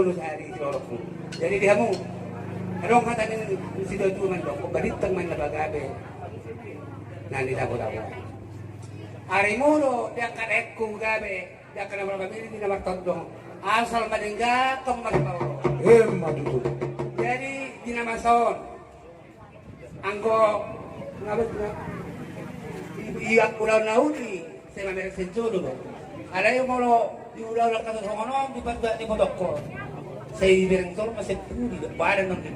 Hari silolokku. Jadi dia mu, anong katanin si Dodo man dok, balitang man nabagabe. Nani tapo. Hari mulo dia kadekku gabe, dia kana berkabili di nomor todong. Asal madengga kembali bawa. Matutu. Jadi di nama son, anggo ngabet iya ulah naudi, saya merek senjolo. Ada yang mau di ulah kata sono di pada di bodokko. Saya bilang tolong masih pudi, badan nanti,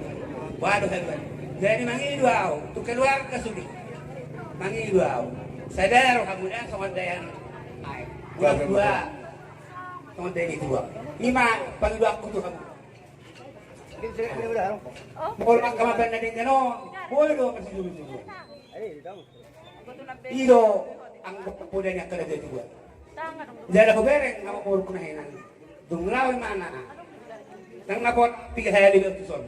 badan hebat. Jadi mangidu au, tu keluar ke sudi. Mangidu au. Sadar kamu dah sama dayan. Ai, dua. Sama dayan dua. Lima pagi dua aku tu kamu. Mau nak kamu benda ni kano, boleh dong masih dulu. Ido, anggap pudanya kada jadi dua. Jadi aku bereng, kamu mau kunahinan. Dunglaw mana? Nang napot tiga hari lebih tu son.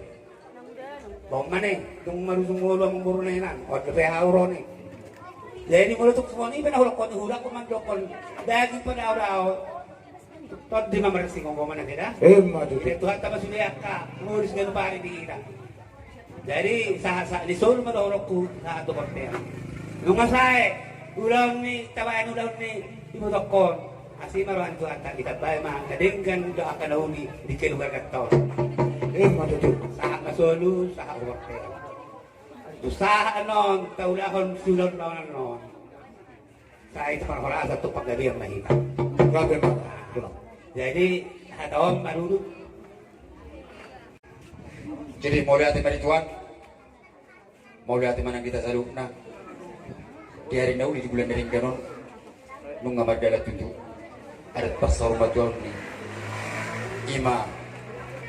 Bawang mana? Dung marusung mulu ang muro na hinan. O di pa hauro ni. Jadi mulu tuk semua ni penahulak ko ni hulak ko man dokon. Daging pa na aw. Tot di mamarasi kong mana kita. Matutu. Kita Tuhan tama suliak ka. Nguris nga pari di kita. Jadi sa lisol madahulak ko sa ato korte. Lumasay. Ulaw ni tawayan ulaw ni ibo dokon. Así maruhan Tuhan tak kita baik mah kadenggan doa kana uni di keluar kato. Matutu. Sahak masolu, sahak wakil. Usaha non, taulahon sulod na non. Sa ito parang sa tupak gabi ang mahita. Grabe ma. Jadi hataon marunod. Jadi mau lihat dari Tuhan, mau lihat mana kita saluk na. Di hari nauli di bulan dari kanon, nung ngamadalat itu. Ada pasal batuan ni ima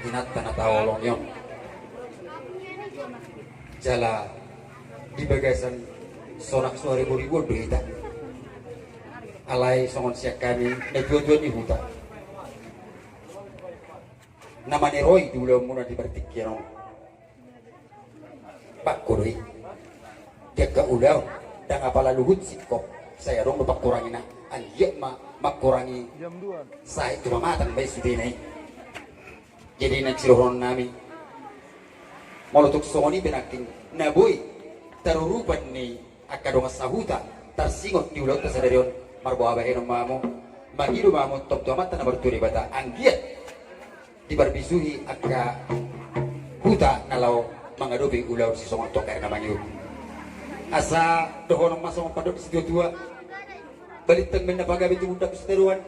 inat tanah tawolong yang jala di bagasan sonak suara ribu doita alai songon siak kami nejuan di hutan nama ni Roy di ulang muna di bertik kirong Pak Kurui dia ke ulang dan apalah luhut sikop saya dong lupa kurangin anjek makurangi saya cuma matang bayi sudah ini jadi nak sirohon nami molutuk soni benaking nabui tarurupan ni akadong sahuta tersingot di ulang tersadarion marbo abahe no mamo magidu mamo top tomat na berturi bata anggiat di barbisuhi akka huta nalau mangadobi ulau si songon tokar namanya asa dohon masong padok si tua balitang menapagabi tumudak seteruan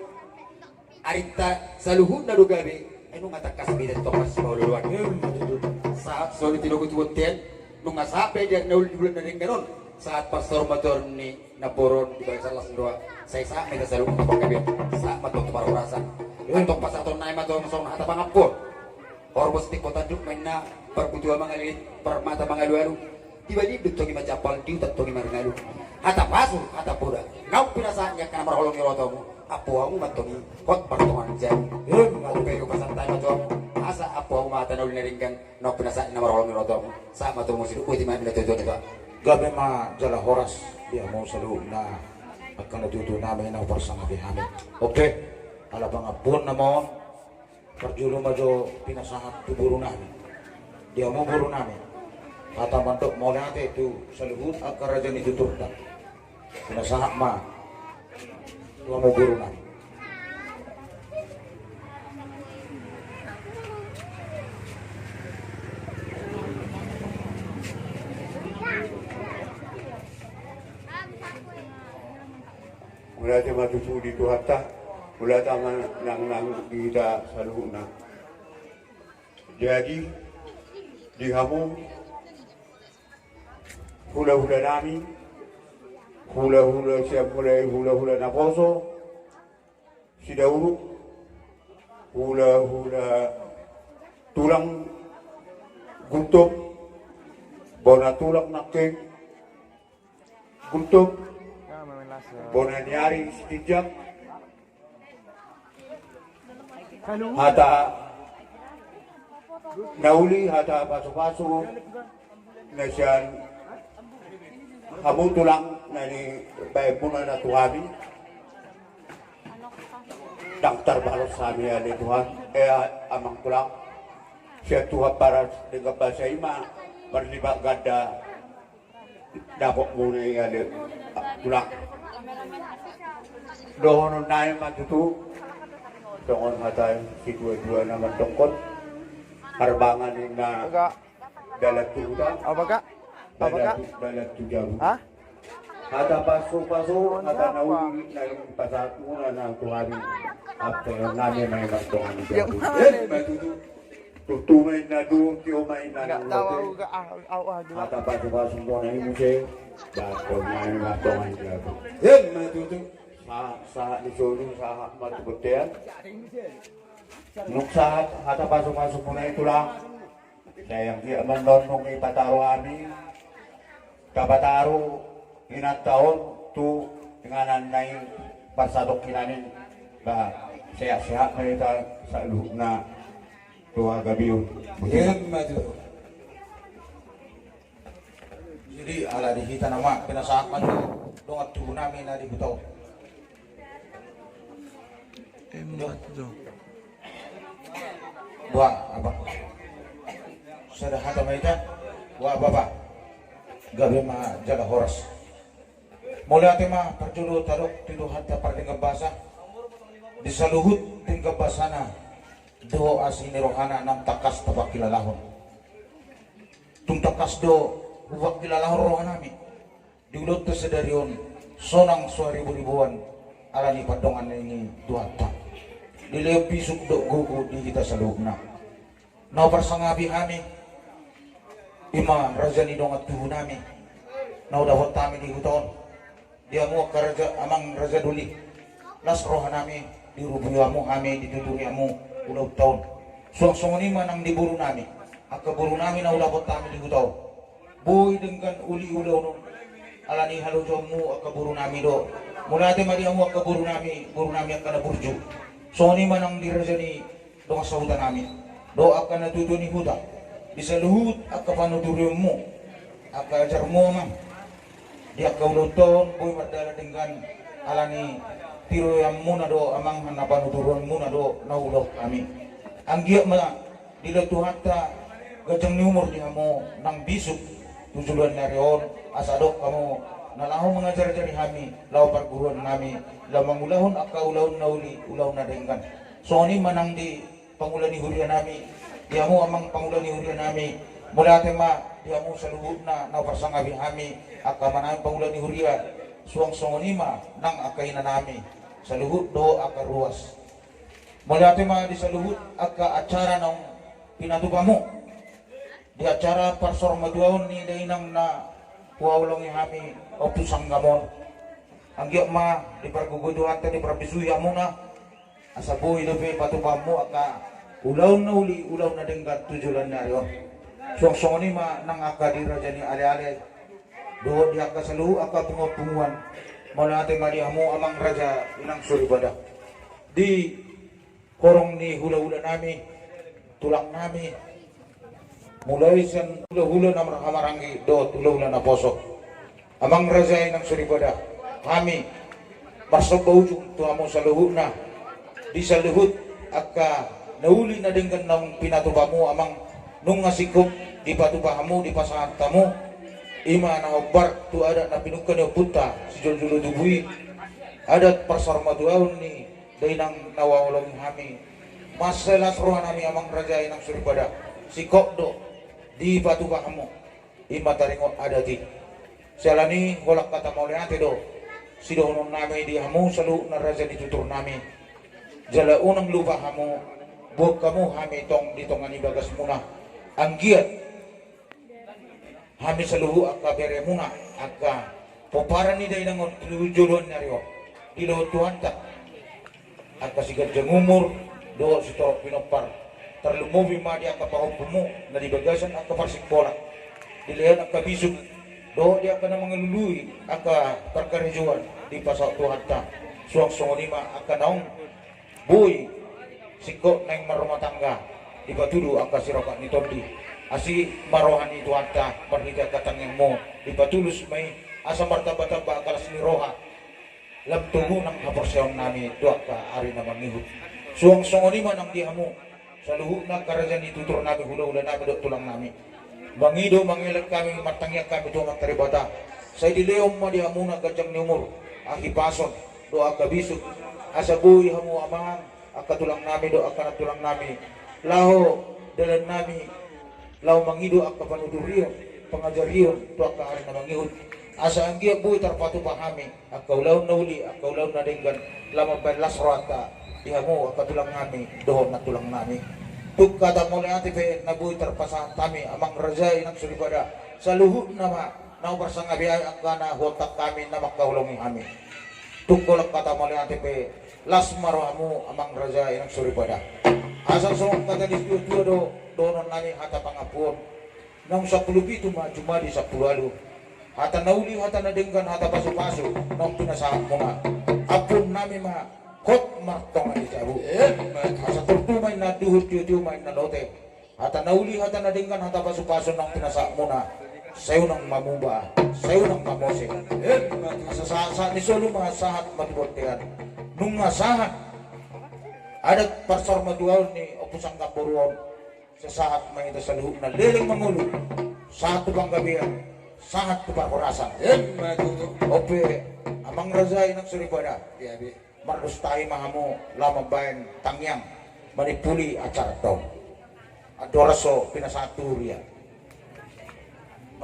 arita saluhun na dugabi ay nung atakas bidan tokas paululuan saat solid tinugot wonten nung asape dia naul di bulan na rin ganon saat pastor motor ni naporon di balik salas doa saya saat mereka saluhun napagabi saat matong tuparurasan antong pasaton na matong masong hata pangapon orbos di kota duk main na perbutua mangalit permata mangalu-alu tiba-tiba tongi macapal diutat tongi maringalu hata pasu hata pura ngau pinasaannya kana marholong yorotomu apuamu matongi hot partongan jam ngau kayo pasantai matom asa apuamu mata naul neringkan no pinasaan na marholong yorotomu sama to musidu uti man na tujuan ito Gabi ma jala horas dia mau selalu na akan natutu namin na bersama kami. Oke, ala pangapun na mo perjulu majo pinasahat tuburu namin. Dia mau buru namin. Kata mantok mau nanti itu seluhut akar raja itu turda. Pinasahat ma. Dia mau buru namin. Mula sa matusu dito hata, mula tama nang kita sa luhuna. Jadi, di kamu hula-hula namin, hula-hula siya mulai hula-hula na poso, si Dauro, hula-hula tulang guntok, bona tulang nakeng, guntok, bona nyari setijak, hata nauli, hata paso-paso, na siyan hamutulang na ni baik muna na tuhabi daftar balot sa amin ali Tuhan amang tulang siya Tuhan para dengan bahasa ima berlibat gada dapat muna yung ali tulang doon na yung matutu doon tayo si dua-dua naman tungkol harbangan na dalat tuda dalat tujaw ada paso-paso, ada nauli na yung pasakuna ng tuwari at namin may magtungan ni Diyan. Tutumay na doon, tiyumay na ng lote. Ada paso-paso mo na yung museo, dahil na yung magtungan ni Diyan. Yan, matuto. Sa isolong sa matubutian. Nuksa, ada paso-paso mo na ito lang. Sayang di aman doon nung ipataro amin. Kapataro, taon tu dengan nai pasadok kinanin ba sehat-sehat mereka sa luhuk na tua gabiun. Jadi ala dihita nama pinasakan dong at tubo namin na dibutaw. Buah apa? Sudah hata mereka buah apa? Gabi ma jaga horas. Mula ati ma perjulo tarok tiduhat ta parding basa di saluhut ting kabasana do asini rohana ng takas tabak kilalahon. Tung takas do huwag kilalahon rohana mi diulot ta sedarion sonang suaribu-ribuan ala ni padongan ini duata dileo pisuk do gugu di kita saluhna na persangabi kami ima raja ni dongat tuhu nami na udawat kami di huton dia mu karaja amang raja duli las roha nami dirubuyamu kami dituturiamu udah tahun suang ni manang diburu nami akaburu nami na udah kami di tahun boy dengan uli udah nun alani halu jomu akaburu nami do mulai mariamu akaburu nami buru nami akan burju ni manang di raja ni doa sauda nami do akan natutuni huda bisa luhut akapanuturiamu akajarmu mang dia kauluton boy berdala dengan alani tiro yang muna do amang hanapan turun muna do naulok kami anggiak ma dila tuhatta gajang ni umur di hamo nang bisuk tujuan narion asadok kamu nalahu mengajar dari kami lau perguruan kami lamang ulahun akaulahun nauli ulah na dengan soni manang di pangulani hurian nami dia mo amang pangulani hurian nami mula tema dia mo saluhut na persangabi kami akamanang pangulan ni huria suang songonima nang akay na nami sa luhut do aka ruas mula tema di sa luhut aka acara ng pinatuba mo di acara parsor maduaon ni dainang na huawalong yung kami optusang gamon ang ma di parguguduhan ta di parabisuya mo na asa buhay dobe patuba mo aka ulaw na uli ulaw na denggat tujulan na rin suang songonima nang aka di raja ni ale-ale do dia ka salu aka punguan mula ate mariamu amang raja inang suribada di korong ni hula-hula nami tulang nami mulai sen hula-hula na maranggi do hula-hula na posok amang raja inang suribada kami masuk baujung tuamu saluhut na di saluhut aka nauli na dengan nang pinatubamu amang nung ngasikop di patubahamu di pasangan tamu ima na obar tu ada na pinukan yung puta si jul-julu dubui adat pasar maduaon ni dainang nawawalong kami masalas rohan nami amang raja inang suribada si kokdo di batu kamu ima taringot adati salani golak kata mauli ate do si donon nami di hamu salu na raja ditutur nami jala unang lupa kamu buat kamu kami tong ditongan ibagas muna anggiat kami saluhu aka bere muna aka poparan ni day nangon ilujuluan nariyo ilo tuhan tak aka sigad jangumur do si torok pinopar terlumubi ma dia aka pahupumu na dibagasan aka parsik bola dilihat aka bisuk do dia aka na mangalului aka perkarijuan di pasal tuhan tak suang songonima aka naong boy sikok neng marumah tangga di batudu aka sirokat ni tondi asi marohani itu anta berhiga katang yang mo dipatulus may asa martaba-taba akalas ni roha lam tubo ng kaporsyon nami doa ka ari na mangihut suang songoni man ang dihamu sa luhut na karajan itutur nami hula-hula nami do tulang nami bangido mangilag kami matangyak kami do mantaribata sa idileom ma dihamu na gajang ni umur ahipason doa ka bisug asabuhi hamu amang akatulang nami do akanatulang nami laho dalan nami lao mangido ak kapanuduriyon pangajariyon to ak ari na mangihut asa ang giya buhi tarpatu pahami ak kaulaw na uli ak kaulaw na dinggan lamang belas rata dihamu akatulang nami doon na tulang nami tugkata mo na ati pe na buhi tarpasahan tami amang rajay ng sulibada sa luhut na ma naubar sa ngabiyay ang gana hotak kami na makahulungi kami tugkolak kata mo na ati pe las maramu amang rajay ng sulibada asal song kata di studio donon nami hata pangapun nang 10 itu ma cuma di 10 alu hata nauli hata nadenggan hata pasu-pasu nang pinasahan mo nga apun nami ma hot martong ani jabu asa turtumay na duhut may na lote hata nauli hata nadenggan hata pasu-pasu nang pinasahan mo na sayo nang mamuba sayo nang mamose asa sa ni solo mga sahat matibontean nung nga sahat ada pasar madual ni opusang kapuruan sa sahat mangita sa luhut na liling mangulo sahat tubang gabihan sangat keparkorasan ope amang razay ng suribada mardos tayo mahamu lamang bayan tangyang manipuli acara tong adoraso pinasaturia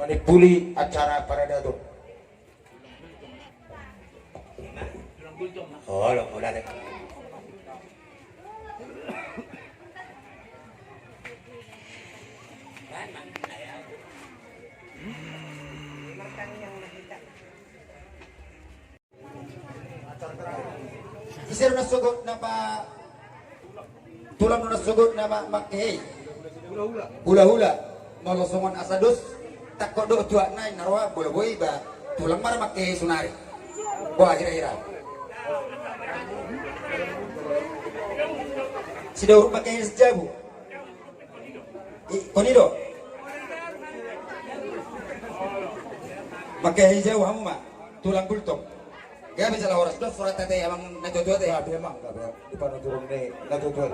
manipuli acara para dato oh lo udah deh Isir na sugot na ba tulang na sugot na ba makihay hula-hula malosongan asadus takko do tuak nai narwa boy ba tulang mara makihay sunari wah hira-hira sido makihay sejabu konido makihay jauh hamu ma tulang bultong ya bisa lah oras dos surat tete emang natutuat ya memang di panuturun ni natutuan